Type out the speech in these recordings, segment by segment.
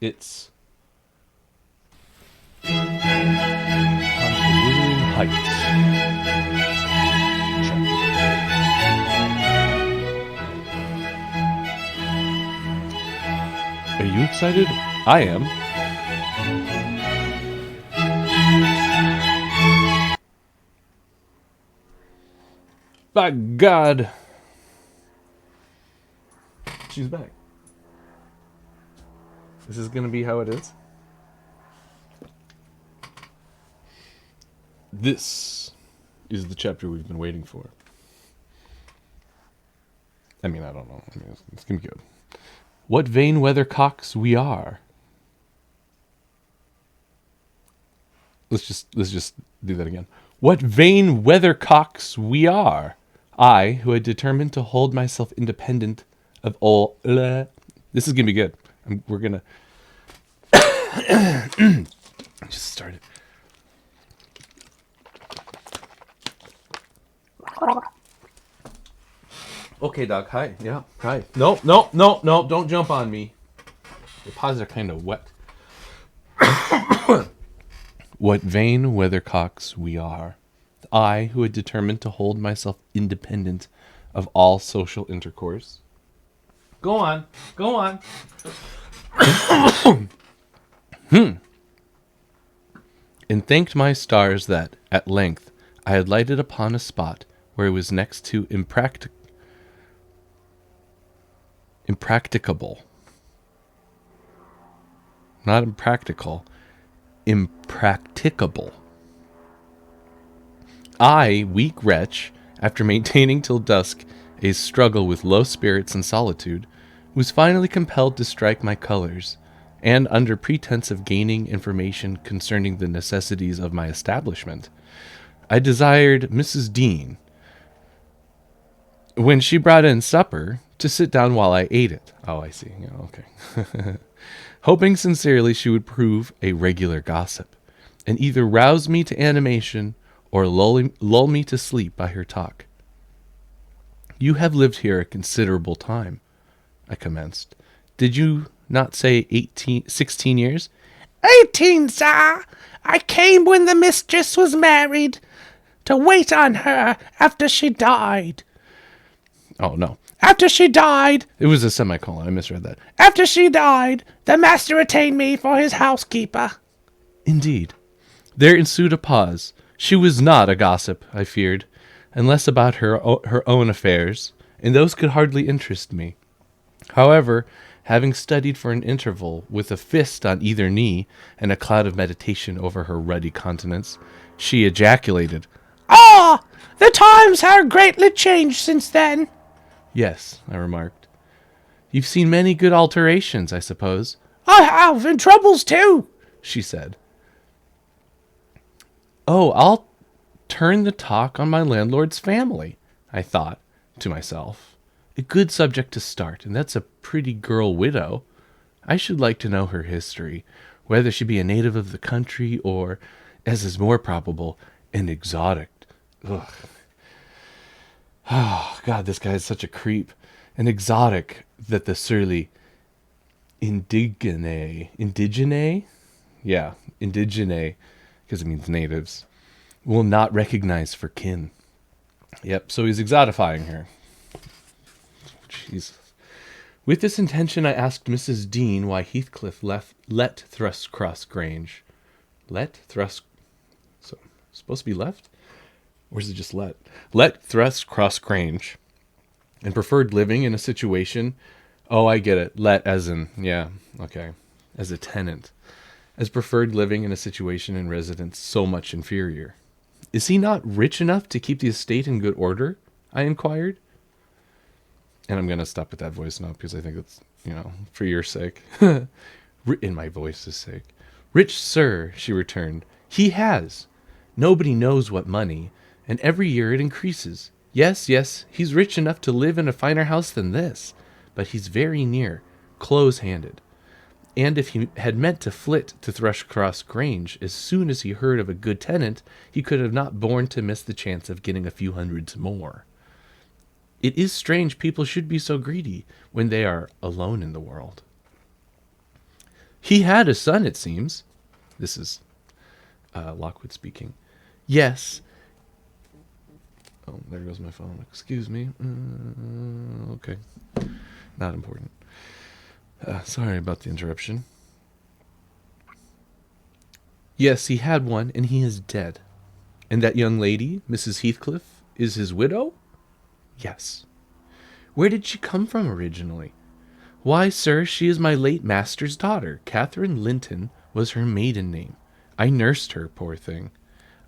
It's Wuthering Heights Ch. Are you excited? I am. By God. She's back. This is going to be how it is. This is the chapter we've been waiting for. I mean, I don't know. I mean, it's going to be good. What vain weathercocks we are. Let's just do that again. What vain weathercocks we are. I, who had determined to hold myself independent of all... This is going to be good. We're going to... just start it. Okay, Doc. Hi. Yeah. Hi. No. Don't jump on me. The paws are kind of wet. What vain weathercocks we are. I, who had determined to hold myself independent of all social intercourse. Go on. And thanked my stars that, at length, I had lighted upon a spot where it was next to impracticable. Not impractical. Impracticable. I, weak wretch, after maintaining till dusk a struggle with low spirits and solitude, was finally compelled to strike my colors, and under pretense of gaining information concerning the necessities of my establishment, I desired Mrs. Dean, when she brought in supper, to sit down while I ate it. Oh, I see. Yeah, okay. Hoping sincerely she would prove a regular gossip, and either rouse me to animation or lull me to sleep by her talk. You have lived here a considerable time, I commenced. Did you not say 16 years? 18, sir. I came when the mistress was married, to wait on her after she died. Oh, no. After she died... It was a semicolon. I misread that. After she died, the master retained me for his housekeeper. Indeed. There ensued a pause. She was not a gossip, I feared, unless about her own affairs, and those could hardly interest me. However, having studied for an interval, with a fist on either knee and a cloud of meditation over her ruddy countenance, she ejaculated, "Ah, the times are greatly changed since then." Yes, I remarked. You've seen many good alterations, I suppose. I have, and troubles too, she said. Oh, I'll turn the talk on my landlord's family, I thought to myself. A good subject to start, and that's a pretty girl widow. I should like to know her history, whether she be a native of the country or, as is more probable, an exotic. Ugh. Oh, God, this guy is such a creep. An exotic that the surly indigene? Yeah, indigene, because it means natives, will not recognize for kin. Yep, so he's exotifying her. Jesus. With this intention, I asked Mrs. Dean why Heathcliff let Thrushcross Grange. Let Thrush... So, supposed to be left? Or is it just let? Let Thrushcross Grange. And preferred living in a situation... Oh, I get it. Let as in... Yeah, okay. As a tenant. As preferred living in a situation and residence so much inferior. Is he not rich enough to keep the estate in good order? I inquired. And I'm going to stop with that voice now because I think it's, for your sake. In my voice's sake. Rich sir, she returned. He has. Nobody knows what money, and every year it increases. Yes, he's rich enough to live in a finer house than this, but he's very near, close-handed. And if he had meant to flit to Thrushcross Grange as soon as he heard of a good tenant, he could have not borne to miss the chance of getting a few hundreds more. It is strange people should be so greedy when they are alone in the world. He had a son, it seems. This is Lockwood speaking. Yes. Oh, there goes my phone. Excuse me. Okay. Not important. Sorry about the interruption. Yes, he had one, and he is dead. And that young lady, Mrs. Heathcliff, is his widow? Yes. Where did she come from originally? Why, sir, she is my late master's daughter. Catherine Linton was her maiden name. I nursed her, poor thing.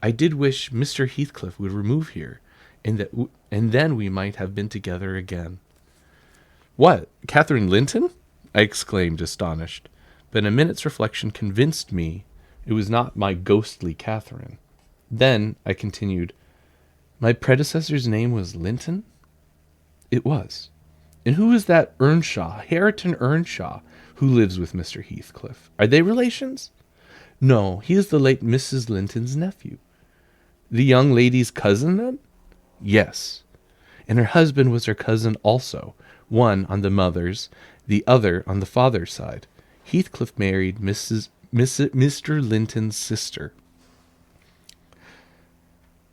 I did wish Mr. Heathcliff would remove here, and then we might have been together again. What, Catherine Linton? I exclaimed, astonished. But a minute's reflection convinced me it was not my ghostly Catherine. Then I continued, my predecessor's name was Linton? It was. And who is that Earnshaw, Hareton Earnshaw, who lives with Mr. Heathcliff? Are they relations? No, he is the late Mrs. Linton's nephew. The young lady's cousin, then? Yes. And her husband was her cousin also, one on the mother's, the other on the father's side. Heathcliff married Mr. Linton's sister.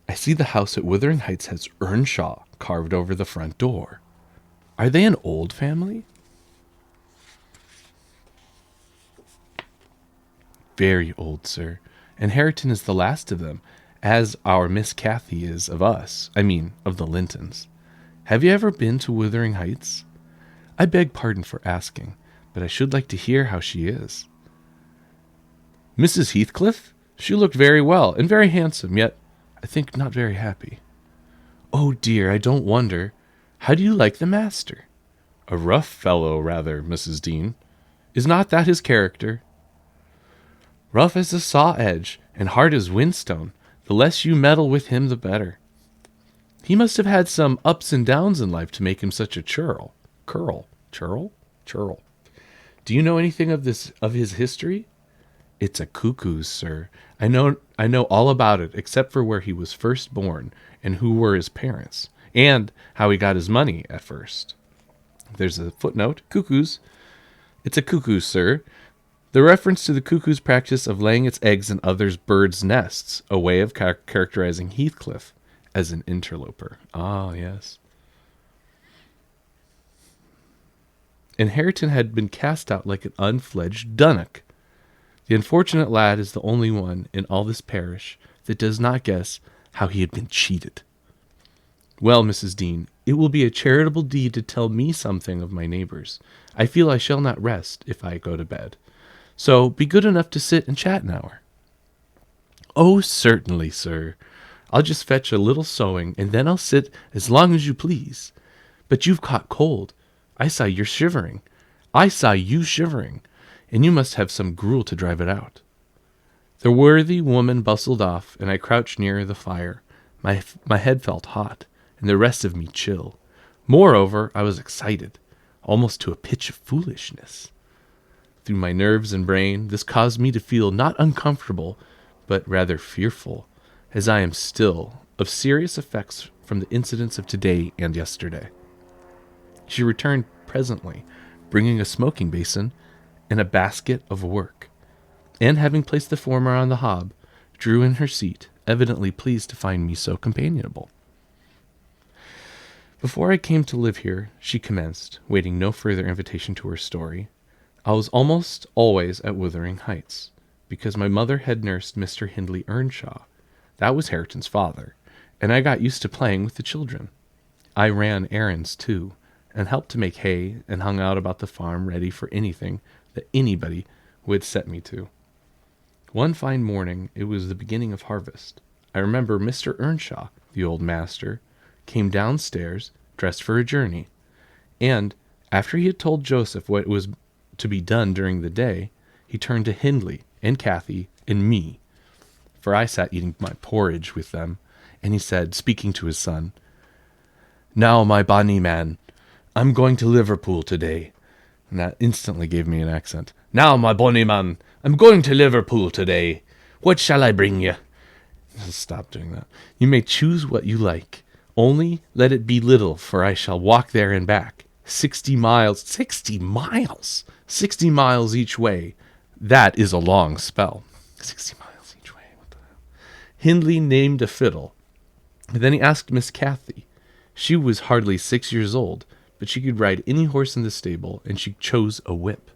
I see the house at Wuthering Heights has Earnshaw carved over the front door. Are they an old family? Very old, sir. And Hareton is the last of them, as our Miss Cathy is of us. I mean, of the Lintons. Have you ever been to Wuthering Heights? I beg pardon for asking, but I should like to hear how she is. Mrs. Heathcliff? She looked very well, and very handsome, yet I think not very happy. Oh dear, I don't wonder. How do you like the master? A rough fellow, rather, Mrs. Dean. Is not that his character? Rough as a saw-edge, and hard as whinstone. The less you meddle with him, the better. He must have had some ups and downs in life to make him such a churl. Churl. Do you know anything of his history? It's a cuckoo's, sir. I know all about it, except for where he was first born, and who were his parents, and how he got his money at first. There's a footnote. Cuckoos. It's a cuckoo, sir. The reference to the cuckoo's practice of laying its eggs in others' birds' nests, a way of characterizing Heathcliff as an interloper. Ah, yes. And Hareton had been cast out like an unfledged dunnock. The unfortunate lad is the only one in all this parish that does not guess how he had been cheated. Well, Mrs. Dean, it will be a charitable deed to tell me something of my neighbors. I feel I shall not rest if I go to bed. So be good enough to sit and chat an hour. Oh, certainly, sir. I'll just fetch a little sewing, and then I'll sit as long as you please. But you've caught cold. I saw you shivering, and you must have some gruel to drive it out. The worthy woman bustled off, and I crouched near the fire. My head felt hot, and the rest of me chill. Moreover, I was excited, almost to a pitch of foolishness. Through my nerves and brain, this caused me to feel not uncomfortable, but rather fearful, as I am still, of serious effects from the incidents of today and yesterday. She returned presently, bringing a smoking basin and a basket of work, and having placed the former on the hob, drew in her seat, evidently pleased to find me so companionable. Before I came to live here, she commenced, waiting no further invitation to her story. I was almost always at Wuthering Heights, because my mother had nursed Mr. Hindley Earnshaw. That was Hareton's father, and I got used to playing with the children. I ran errands, too, and helped to make hay, and hung out about the farm ready for anything that anybody would set me to. One fine morning, it was the beginning of harvest. I remember Mr. Earnshaw, the old master, came downstairs, dressed for a journey, and, after he had told Joseph what was to be done during the day, he turned to Hindley and Cathy and me, for I sat eating my porridge with them, and he said, speaking to his son, "Now, my bonny man, I'm going to Liverpool today." And that instantly gave me an accent. "Now, my bonny man, I'm going to Liverpool today. What shall I bring you?" Stop doing that. "You may choose what you like. Only let it be little, for I shall walk there and back. 60 miles. 60 miles! 60 miles each way. That is a long spell. 60 miles each way. What the hell? Hindley named a fiddle. Then he asked Miss Kathy. She was hardly 6 years old, but she could ride any horse in the stable, and she chose a whip.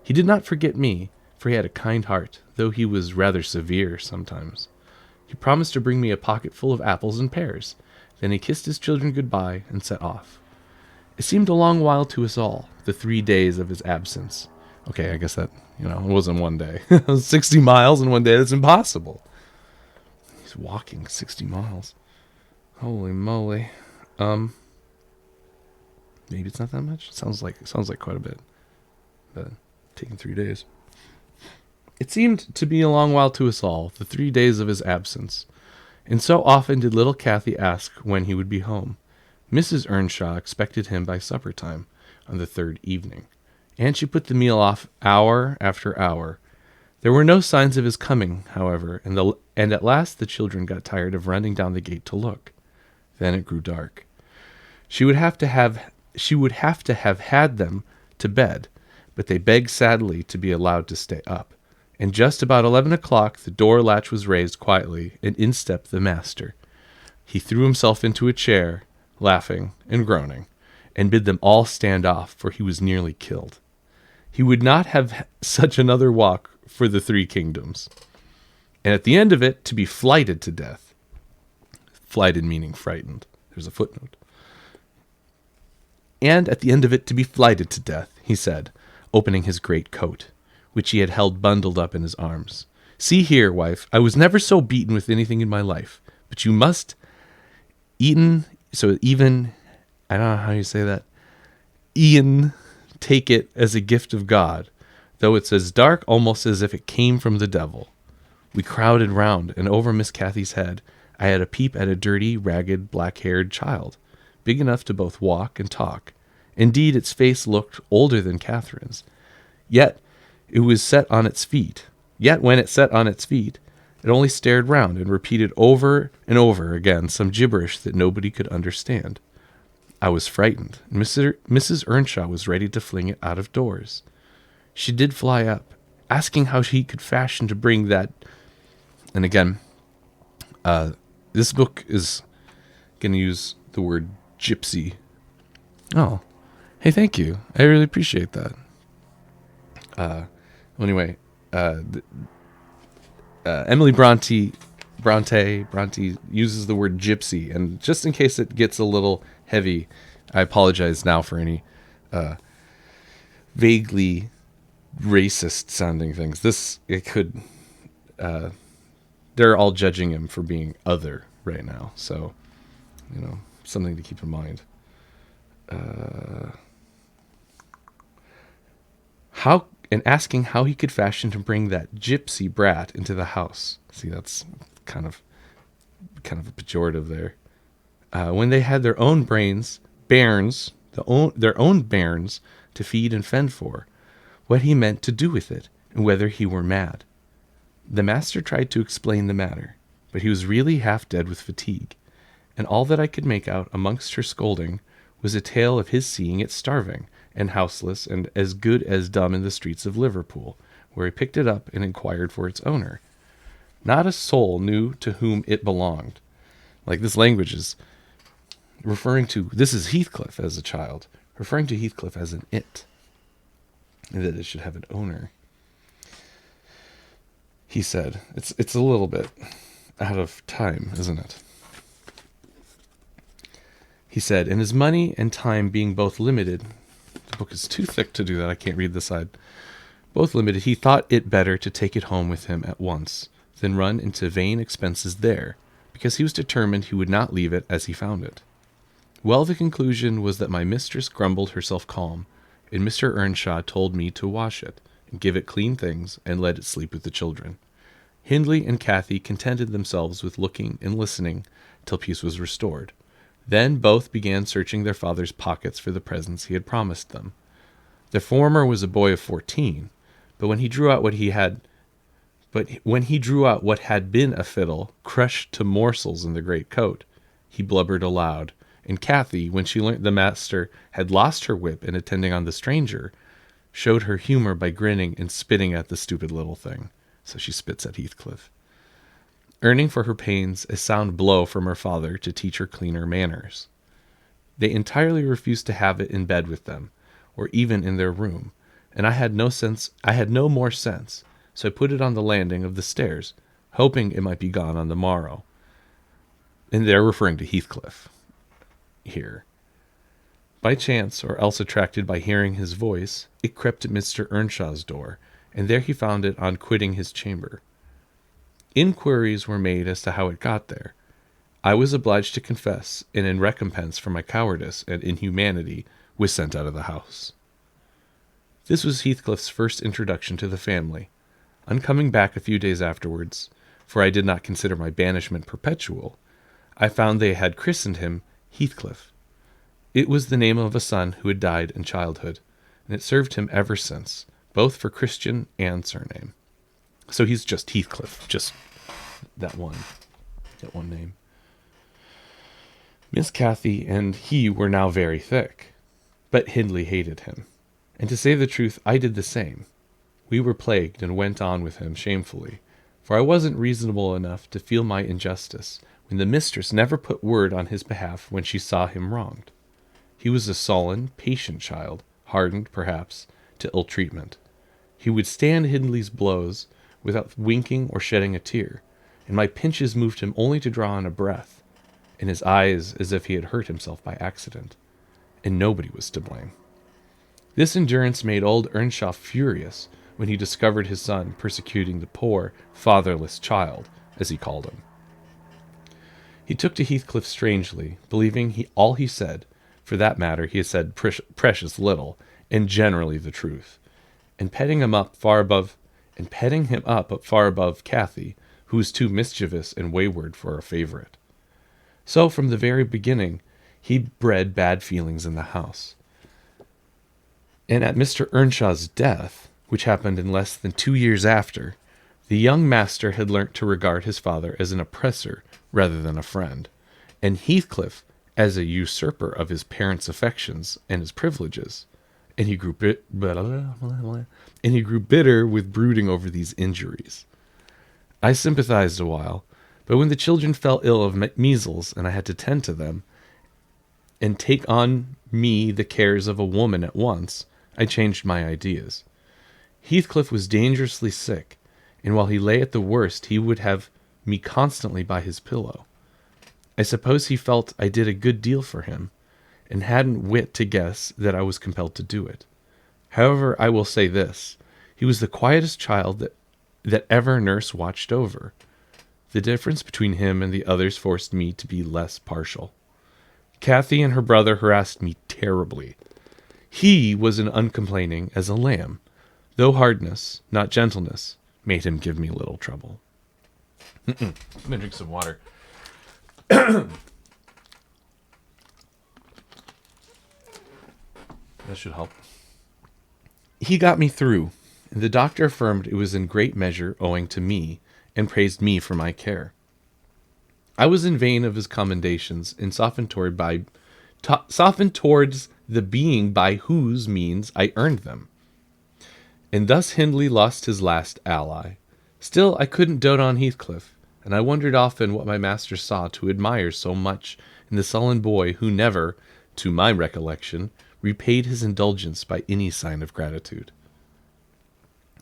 He did not forget me, for he had a kind heart, though he was rather severe sometimes. He promised to bring me a pocket full of apples and pears. Then he kissed his children good-bye and set off. It seemed a long while to us all, the 3 days of his absence. Okay, I guess that, it wasn't one day. 60 miles in one day, that's impossible. He's walking 60 miles. Holy moly. Maybe it's not that much. It sounds like quite a bit. But taking 3 days. It seemed to be a long while to us all, the 3 days of his absence. And so often did little Kathy ask when he would be home. Mrs. Earnshaw expected him by supper time on the 3rd evening, and she put the meal off hour after hour. There were no signs of his coming, however, and at last the children got tired of running down the gate to look. Then it grew dark. She would have to have had them to bed, but they begged sadly to be allowed to stay up. And just about 11 o'clock the door latch was raised quietly, and in stepped the master. He threw himself into a chair, laughing and groaning, and bid them all stand off, for he was nearly killed. He would not have such another walk for the 3 kingdoms. And at the end of it, to be flighted to death. Flighted meaning frightened. There's a footnote. And at the end of it, to be flighted to death, he said, opening his great coat, which he had held bundled up in his arms. See here, wife, I was never so beaten with anything in my life, but you must I don't know how you say that, e'en take it as a gift of God, though it's as dark almost as if it came from the devil. We crowded round, and over Miss Kathy's head I had a peep at a dirty, ragged, black-haired child, big enough to both walk and talk. Indeed, its face looked older than Catherine's. Yet when it set on its feet, it only stared round and repeated over and over again some gibberish that nobody could understand. I was frightened. Mrs. Earnshaw was ready to fling it out of doors. She did fly up, asking how he could fashion to bring that. And again, this book is going to use the word gypsy. Oh, hey, thank you. I really appreciate that. Anyway, Emily Bronte uses the word gypsy, and just in case it gets a little heavy, I apologize now for any vaguely racist sounding things. They're all judging him for being other right now, so something to keep in mind. Asking how he could fashion to bring that gypsy brat into the house. See, that's kind of a pejorative there. When they had their own bairns to feed and fend for, what he meant to do with it, and whether he were mad. The master tried to explain the matter, but he was really half dead with fatigue, and all that I could make out amongst her scolding was a tale of his seeing it starving and houseless and as good as dumb in the streets of Liverpool, where he picked it up and inquired for its owner. Not a soul knew to whom it belonged. Like, this language is this is Heathcliff as a child, referring to Heathcliff as an it, and that it should have an owner. He said, it's a little bit out of time, isn't it? He said, and his money and time being both limited, the book is too thick to do that, I can't read the side, both limited, he thought it better to take it home with him at once, than run into vain expenses there, because he was determined he would not leave it as he found it. Well, the conclusion was that my mistress grumbled herself calm, and Mr. Earnshaw told me to wash it, and give it clean things, and let it sleep with the children. Hindley and Kathy contented themselves with looking and listening till peace was restored. Then both began searching their father's pockets for the presents he had promised them. The former was a boy of 14, but when he drew out what had been a fiddle, crushed to morsels in the great coat, he blubbered aloud. And Kathy, when she learnt the master had lost her whip in attending on the stranger, showed her humor by grinning and spitting at the stupid little thing. So she spits at Heathcliff. Earning for her pains a sound blow from her father to teach her cleaner manners. They entirely refused to have it in bed with them, or even in their room, and I had no more sense, so I put it on the landing of the stairs, hoping it might be gone on the morrow. And they're referring to Heathcliff here. By chance, or else attracted by hearing his voice, it crept to Mr. Earnshaw's door, and there he found it on quitting his chamber. Inquiries were made as to how it got there. I was obliged to confess, and in recompense for my cowardice and inhumanity, was sent out of the house. This was Heathcliff's first introduction to the family. On coming back a few days afterwards, for I did not consider my banishment perpetual, I found they had christened him Heathcliff. It was the name of a son who had died in childhood, and it served him ever since, both for Christian and surname. So he's just Heathcliff, just that one name. Miss Cathy and he were now very thick, but Hindley hated him. And to say the truth, I did the same. We were plagued and went on with him shamefully, for I wasn't reasonable enough to feel my injustice when the mistress never put word on his behalf when she saw him wronged. He was a sullen, patient child, hardened, perhaps, to ill treatment. He would stand Hindley's blows without winking or shedding a tear, and my pinches moved him only to draw in a breath, and his eyes as if he had hurt himself by accident, and nobody was to blame. This endurance made old Earnshaw furious when he discovered his son persecuting the poor, fatherless child, as he called him. He took to Heathcliff strangely, believing all he said, for that matter he had said precious little, and generally the truth, and petting him up far above Cathy, who was too mischievous and wayward for a favorite. So from the very beginning he bred bad feelings in the house. And at Mr. Earnshaw's death, which happened in less than 2 years after, the young master had learnt to regard his father as an oppressor rather than a friend, and Heathcliff as a usurper of his parents' affections and his privileges, and he grew bitter with brooding over these injuries. I sympathized a while, but when the children fell ill of measles and I had to tend to them, and take on me the cares of a woman at once, I changed my ideas. Heathcliff was dangerously sick, and while he lay at the worst, he would have me constantly by his pillow. I suppose he felt I did a good deal for him, and hadn't wit to guess that I was compelled to do it. However, I will say this. He was the quietest child that ever nurse watched over. The difference between him and the others forced me to be less partial. Cathy and her brother harassed me terribly. He was as uncomplaining as a lamb, though hardness, not gentleness, made him give me little trouble. I'm going to drink some water. That should help. He got me through, and the doctor affirmed it was in great measure owing to me, and praised me for my care. I was in vain of his commendations, and softened towards the being by whose means I earned them. And thus Hindley lost his last ally. Still, I couldn't dote on Heathcliff, and I wondered often what my master saw to admire so much in the sullen boy who never, to my recollection, repaid his indulgence by any sign of gratitude.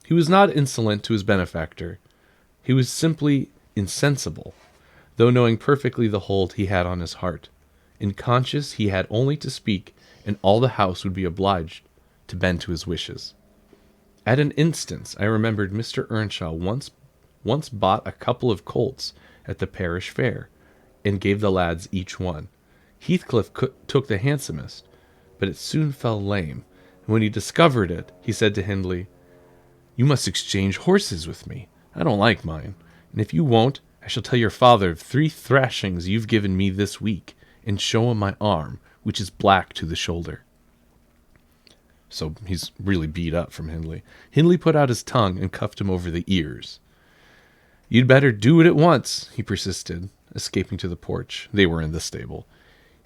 He was not insolent to his benefactor. He was simply insensible, though knowing perfectly the hold he had on his heart, and conscious he had only to speak, and all the house would be obliged to bend to his wishes. At an instance, I remembered Mr. Earnshaw once bought a couple of colts at the parish fair, and gave the lads each one. Heathcliff took the handsomest, but it soon fell lame, and when he discovered it, he said to Hindley, "You must exchange horses with me. I don't like mine, and if you won't, I shall tell your father of 3 thrashings you've given me this week, and show him my arm, which is black to the shoulder." So he's really beat up from Hindley. Hindley put out his tongue and cuffed him over the ears. "You'd better do it at once," he persisted, escaping to the porch. They were in the stable.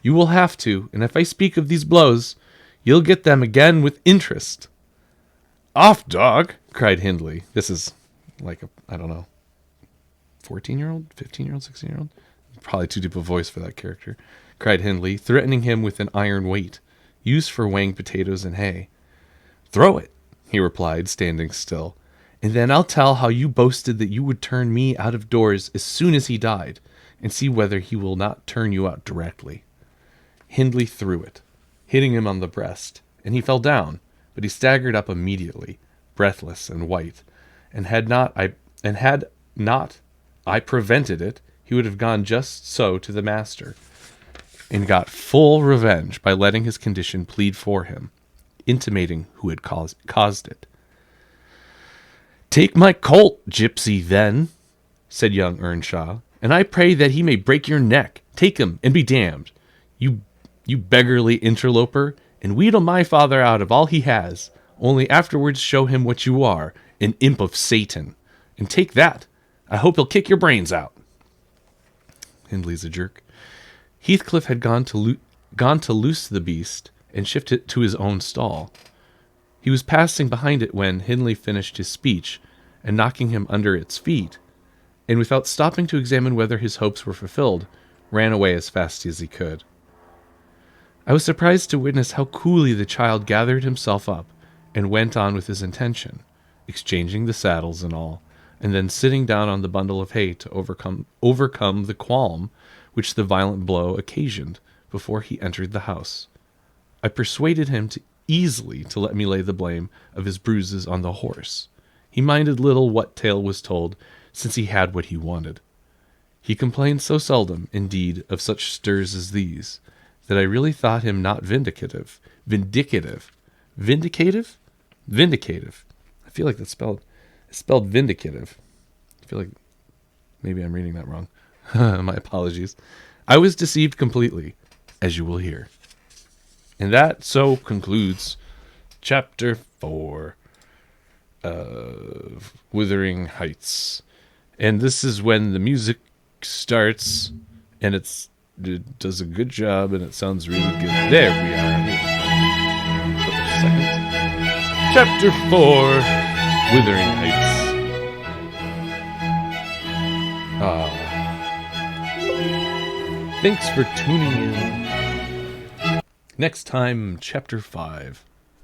"You will have to, and if I speak of these blows, you'll get them again with interest." off, dog, cried Hindley. This is like I don't know, 14-year-old, 15-year-old, 16-year-old? Probably too deep a voice for that character. Cried Hindley, threatening him with an iron weight, used for weighing potatoes and hay. Throw it, he replied, standing still, and then I'll tell how you boasted that you would turn me out of doors as soon as he died, and see whether he will not turn you out directly. Hindley threw it, hitting him on the breast, and he fell down, but he staggered up immediately, breathless and white, and had not I prevented it, he would have gone just so to the master, and got full revenge by letting his condition plead for him, intimating who had caused it. Take my colt, gypsy, then, said young Earnshaw, and I pray that he may break your neck. Take him, and be damned, you beggarly interloper, and wheedle my father out of all he has, only afterwards show him what you are, an imp of Satan. And take that. I hope he'll kick your brains out. Hindley's a jerk. Heathcliff had gone to loose the beast and shift it to his own stall. He was passing behind it when Hindley finished his speech and knocking him under its feet, and without stopping to examine whether his hopes were fulfilled, ran away as fast as he could. I was surprised to witness how coolly the child gathered himself up and went on with his intention, exchanging the saddles and all, and then sitting down on the bundle of hay to overcome the qualm which the violent blow occasioned before he entered the house. I persuaded him easily to let me lay the blame of his bruises on the horse. He minded little what tale was told, since he had what he wanted. He complained so seldom, indeed, of such stirs as these, that I really thought him not vindicative. Vindicative. I feel like it's spelled vindicative. I feel like maybe I'm reading that wrong. My apologies. I was deceived completely, as you will hear. And that so concludes Chapter 4 of Wuthering Heights. And this is when the music starts, and it does a good job, and it sounds really good. There we are. Second. Chapter 4, Wuthering Heights. Thanks for tuning in. Next time, Chapter 5.